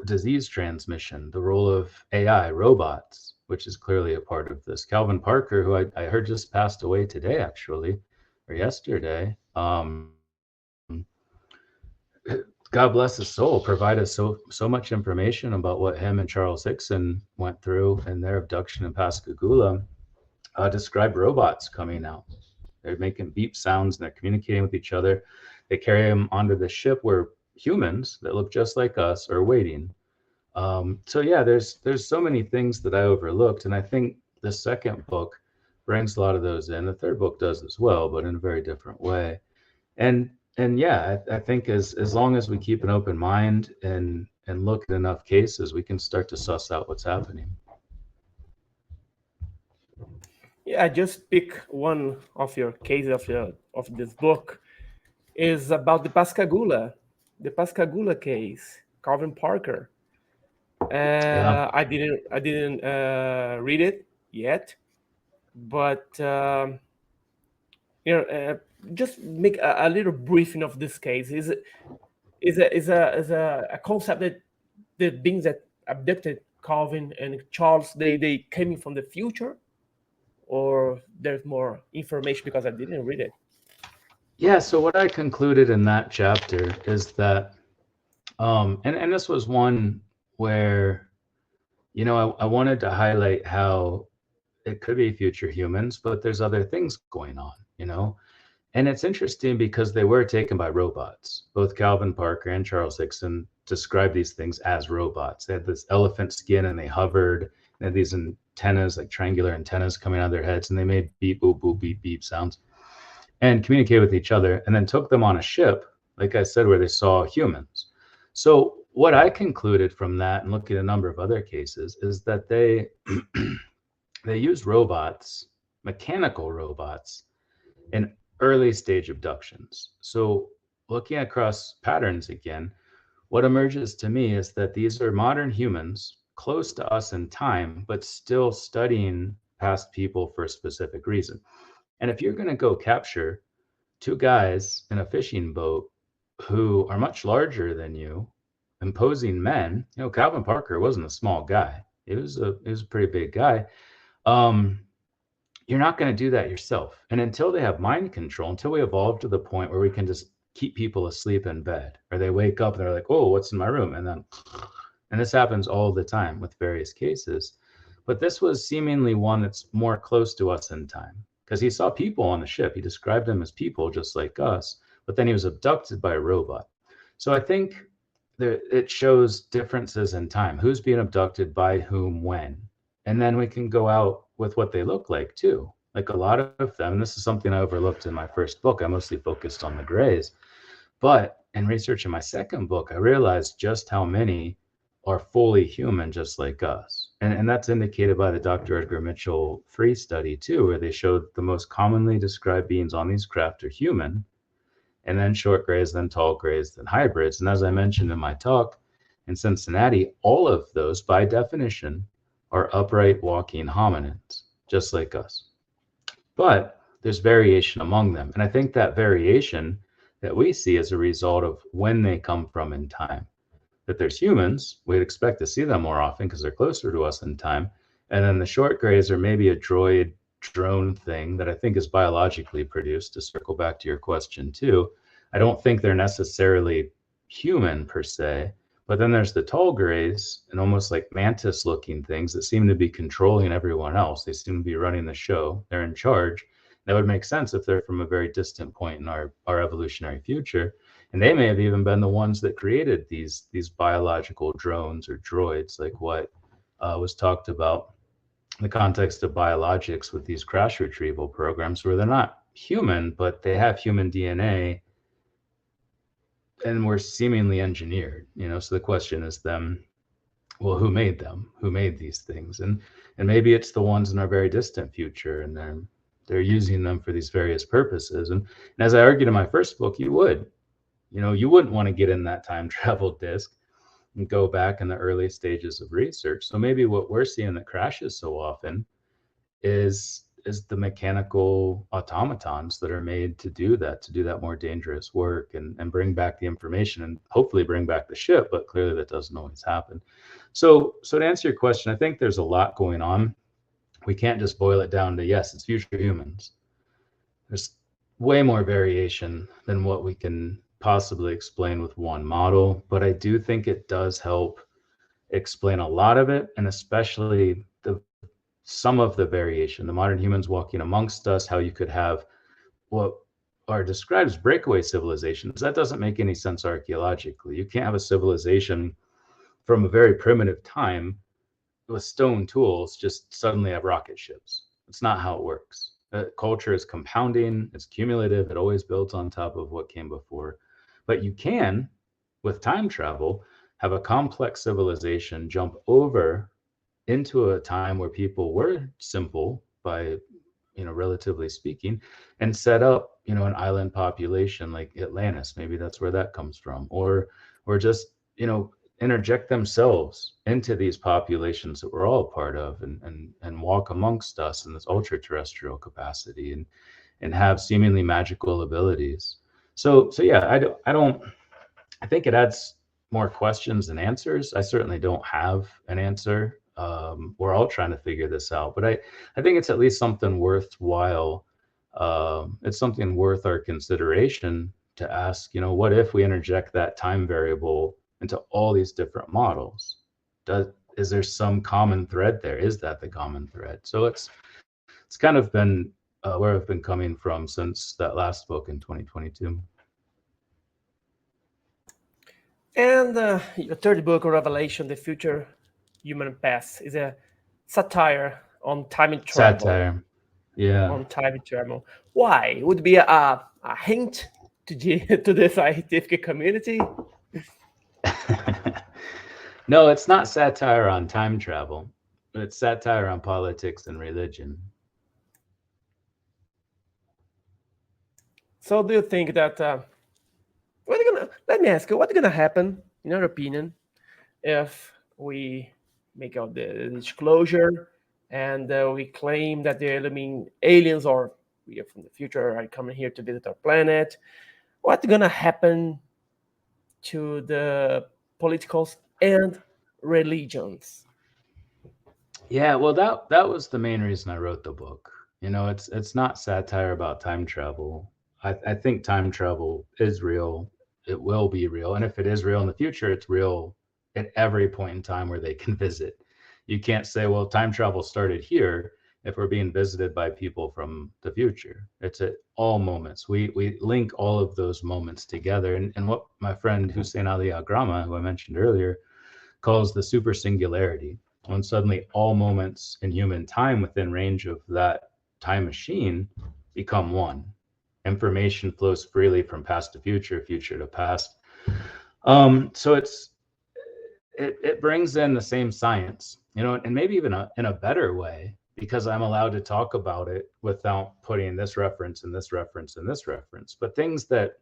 disease transmission, the role of AI, robots, which is clearly a part of this. Calvin Parker, who I heard just passed away today, actually, or yesterday, God bless his soul, provided so much information about what him and Charles Hickson went through in their abduction in Pascagoula. Described robots coming out. They're making beep sounds and they're communicating with each other. They carry them onto the ship where humans that look just like us are waiting. So yeah, there's so many things that I overlooked, and I think the second book brings a lot of those in. The third book does as well, but in a very different way. And yeah, I think as long as we keep an open mind and look at enough cases, we can start to suss out what's happening. Yeah, I just pick one of your cases of this book is about the Pascagoula case, Calvin Parker. Yeah. I didn't read it yet, but just make a little briefing of this case. Is a concept that the beings that abducted Calvin and Charles, they came from the future, or there's more information because I didn't read it? Yeah, so what I concluded in that chapter is that, and this was one where, I wanted to highlight how it could be future humans, but there's other things going on. And it's interesting because they were taken by robots. Both Calvin Parker and Charles Hickson described these things as robots. They had this elephant skin and they hovered. They had these antennas, like triangular antennas coming out of their heads, and they made beep, boop, boop, beep, beep sounds and communicated with each other, and then took them on a ship, like I said, where they saw humans. So what I concluded from that, and looking at a number of other cases, is that they they use robots, mechanical robots, in early stage abductions. So looking across patterns again, what emerges to me is that these are modern humans close to us in time, but still studying past people for a specific reason. And if you're going to go capture two guys in a fishing boat who are much larger than you, imposing men, Calvin Parker wasn't a small guy. He was a pretty big guy. You're not going to do that yourself. And until they have mind control, until we evolve to the point where we can just keep people asleep in bed, or they wake up and they're like, oh, what's in my room? And this happens all the time with various cases. But this was seemingly one that's more close to us in time, because he saw people on the ship. He described them as people just like us, but then he was abducted by a robot. So I think it shows differences in time. Who's being abducted by whom, when? And then we can go out with what they look like too. Like a lot of them, and this is something I overlooked in my first book. I mostly focused on the grays. But in researching my second book, I realized just how many are fully human, just like us. And that's indicated by the Dr. Edgar Mitchell free study too, where they showed the most commonly described beings on these craft are human, and then short grays, then tall grays, then hybrids. And as I mentioned in my talk in Cincinnati, all of those by definition are upright walking hominids, just like us. But there's variation among them. And I think that variation that we see is a result of when they come from in time. That there's humans, we'd expect to see them more often because they're closer to us in time. And then the short grays are maybe a droid drone thing that I think is biologically produced, to circle back to your question too. I don't think they're necessarily human per se, but then there's the tall grays and almost like mantis looking things that seem to be controlling everyone else. They seem to be running the show. They're in charge. That would make sense if they're from a very distant point in our evolutionary future. And they may have even been the ones that created these biological drones or droids, like what was talked about in the context of biologics with these crash retrieval programs, where they're not human, but they have human DNA and were seemingly engineered. So the question is then, well, who made them? Who made these things? And maybe it's the ones in our very distant future, and they're using them for these various purposes. And as I argued in my first book, you wouldn't want to get in that time travel disk and go back in the early stages of research. So maybe what we're seeing that crashes so often is the mechanical automatons that are made to do that more dangerous work and bring back the information and hopefully bring back the ship, but clearly that doesn't always happen. So to answer your question, I think there's a lot going on. We can't just boil it down to, yes, it's future humans. There's way more variation than what we can possibly explain with one model, but I do think it does help explain a lot of it, and especially some of the variation, the modern humans walking amongst us, how you could have what are described as breakaway civilizations. That doesn't make any sense archaeologically. You can't have a civilization from a very primitive time with stone tools just suddenly have rocket ships. It's not how it works. Culture is compounding, it's cumulative, it always builds on top of what came before. But you can, with time travel, have a complex civilization jump over into a time where people were simple by, relatively speaking, and set up, an island population like Atlantis. Maybe that's where that comes from, or just, interject themselves into these populations that we're all a part of and walk amongst us in this ultra terrestrial capacity and have seemingly magical abilities. So yeah, I think it adds more questions than answers. I certainly don't have an answer. We're all trying to figure this out, but I think it's at least something worthwhile. It's something worth our consideration to ask, what if we interject that time variable into all these different models? Is there some common thread there? Is that the common thread? So it's kind of been where I've been coming from since that last book in 2022. And your third book, Revelation, The Future Human Past, is a satire on time and travel. Satire. Yeah. On time and travel. Why? It would be a hint to the scientific community? No, it's not satire on time travel. It's satire on politics and religion. So do you think that let me ask you, what's gonna happen, in your opinion, if we make out the disclosure and we claim that the aliens or we are from the future are coming here to visit our planet? What's gonna happen to the politicals and religions? Yeah, well, that was the main reason I wrote the book. It's not satire about time travel. I think time travel is real. It will be real. And if it is real in the future, it's real at every point in time where they can visit. You can't say, well, time travel started here if we're being visited by people from the future. It's at all moments. We link all of those moments together. And what my friend Hussein Ali Agrama, who I mentioned earlier, calls the super singularity, when suddenly all moments in human time within range of that time machine become one. Information flows freely from past to future, future to past. So it brings in the same science, and maybe even in a better way, because I'm allowed to talk about it without putting this reference and this reference and this reference, but things that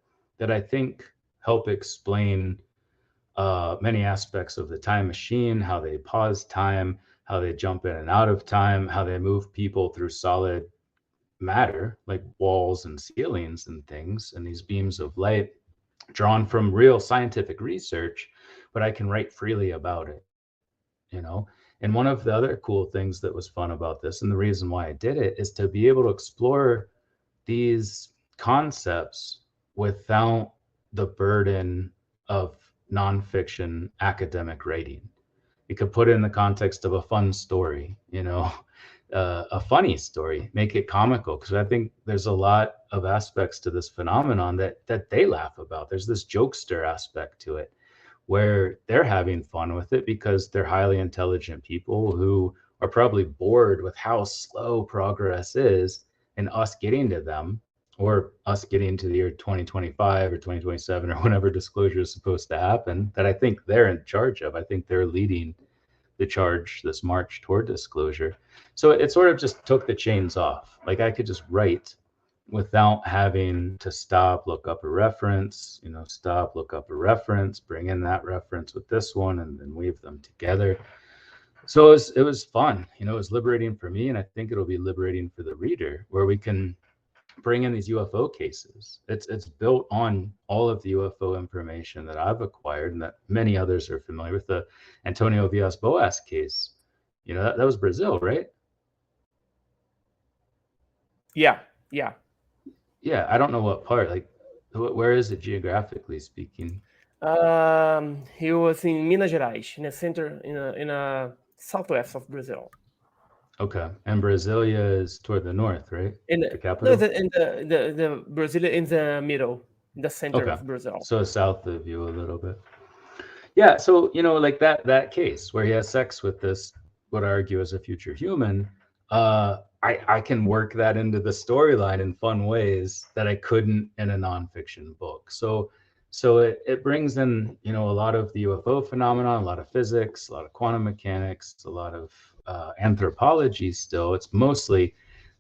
I think help explain many aspects of the time machine, how they pause time, how they jump in and out of time, how they move people through solid matter like walls and ceilings and things, and these beams of light drawn from real scientific research, but I can write freely about it. And one of the other cool things that was fun about this, and the reason why I did it, is to be able to explore these concepts without the burden of nonfiction academic writing. You could put it in the context of a fun story, a funny story, make it comical, because I think there's a lot of aspects to this phenomenon that they laugh about. There's this jokester aspect to it where they're having fun with it because they're highly intelligent people who are probably bored with how slow progress is and us getting to them, or us getting to the year 2025 or 2027 or whenever disclosure is supposed to happen, that I think they're in charge of. I think they're leading the charge, this march toward disclosure. So it sort of just took the chains off. Like I could just write without having to stop, look up a reference, stop, look up a reference, bring in that reference with this one, and then weave them together. So it was fun. It was liberating for me, and I think it'll be liberating for the reader, where we can bring in these UFO cases. It's built on all of the UFO information that I've acquired and that many others are familiar with. The Antonio Villas-Boas case, that was Brazil, right? Yeah. I don't know what part. Like, where is it geographically speaking? He was in Minas Gerais, in a center, in a southwest of Brazil. Okay, and Brasilia is toward the north, right? The capital. No, in the Brasilia in the middle, in the center of Brazil. So south of you a little bit. Yeah, so like that case where he has sex with this, what I argue is a future human. I can work that into the storyline in fun ways that I couldn't in a nonfiction book. So it brings in a lot of the UFO phenomenon, a lot of physics, a lot of quantum mechanics, a lot of anthropology. Still, it's mostly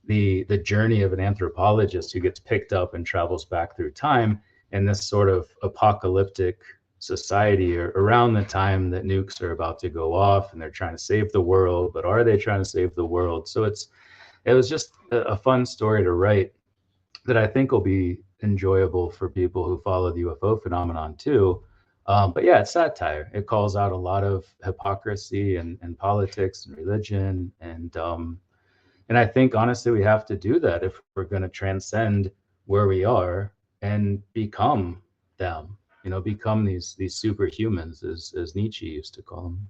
the journey of an anthropologist who gets picked up and travels back through time in this sort of apocalyptic society, or around the time that nukes are about to go off and they're trying to save the world. But are they trying to save the world? So it was just a fun story to write that I think will be enjoyable for people who follow the UFO phenomenon too. But yeah, it's satire. It calls out a lot of hypocrisy and politics and religion. And I think, honestly, we have to do that if we're going to transcend where we are and become them, become these superhumans, as Nietzsche used to call them.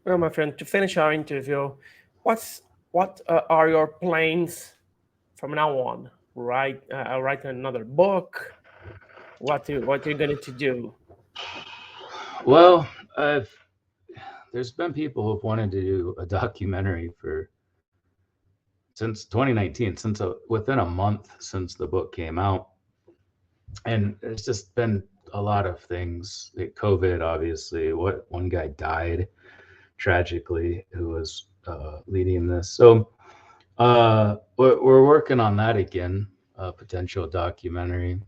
Well, my friend, to finish our interview, what are your plans from now on? Write another book? What you're going to do? Well, there's been people who've wanted to do a documentary since 2019, within a month since the book came out. And it's just been a lot of things. Like COVID, obviously, one guy died tragically who was leading this. So we're working on that again, a potential documentary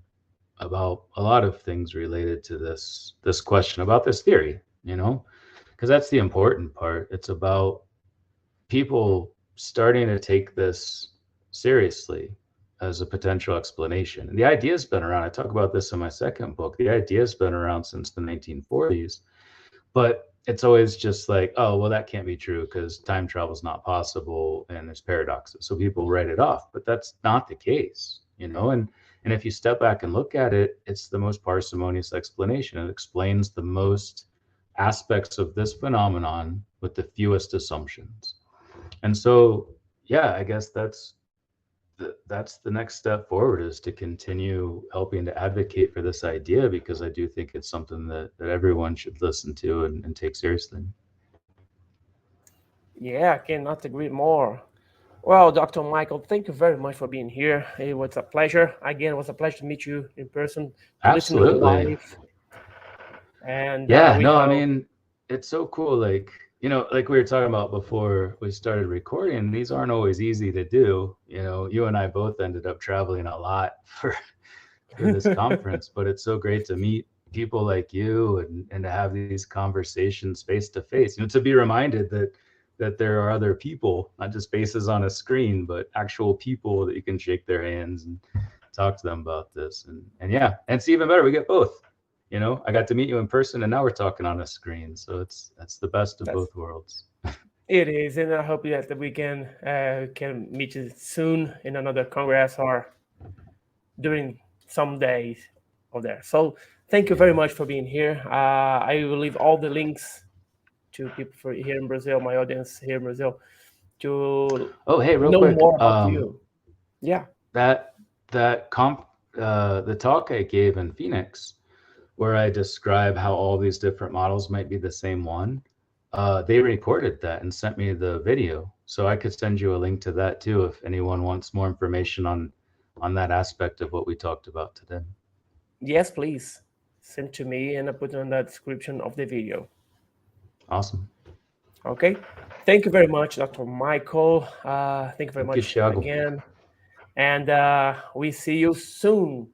about a lot of things related to this question about this theory, because that's the important part. It's about people starting to take this seriously as a potential explanation. And the idea's been around. I talk about this in my second book. The idea's been around since the 1940s, but it's always just like, oh, well, that can't be true because time travel is not possible and there's paradoxes. So people write it off, but that's not the case, And if you step back and look at it, it's the most parsimonious explanation. It explains the most aspects of this phenomenon with the fewest assumptions. And so, yeah, I guess that's the next step forward, is to continue helping to advocate for this idea, because I do think it's something that everyone should listen to and take seriously. Yeah, I cannot agree more. Well, Dr. Michael, thank you very much for being here. It was a pleasure. Again, it was a pleasure to meet you in person, to listen to Absolutely. live. And Yeah, no, I mean, it's so cool. Like we were talking about before we started recording, these aren't always easy to do. You and I both ended up traveling a lot for this conference, but it's so great to meet people like you and to have these conversations face to face, to be reminded that there are other people, not just faces on a screen, but actual people that you can shake their hands and talk to them about this. And yeah, and it's even better, we get both. I got to meet you in person, and now we're talking on a screen. So that's the best of both worlds. It is, and I hope that we can meet you soon in another congress or during some days of there. So thank you very much for being here. I will leave all the links to people for here in Brazil, my audience here in Brazil, to real know quick, more about you. Yeah. The talk I gave in Phoenix, where I describe how all these different models might be the same one, they recorded that and sent me the video. So I could send you a link to that too, if anyone wants more information on that aspect of what we talked about today. Yes, please. Send to me, and I put it in the description of the video. Awesome. Okay. Thank you very much, Dr. Michael. Thank you very much again. And we see you soon.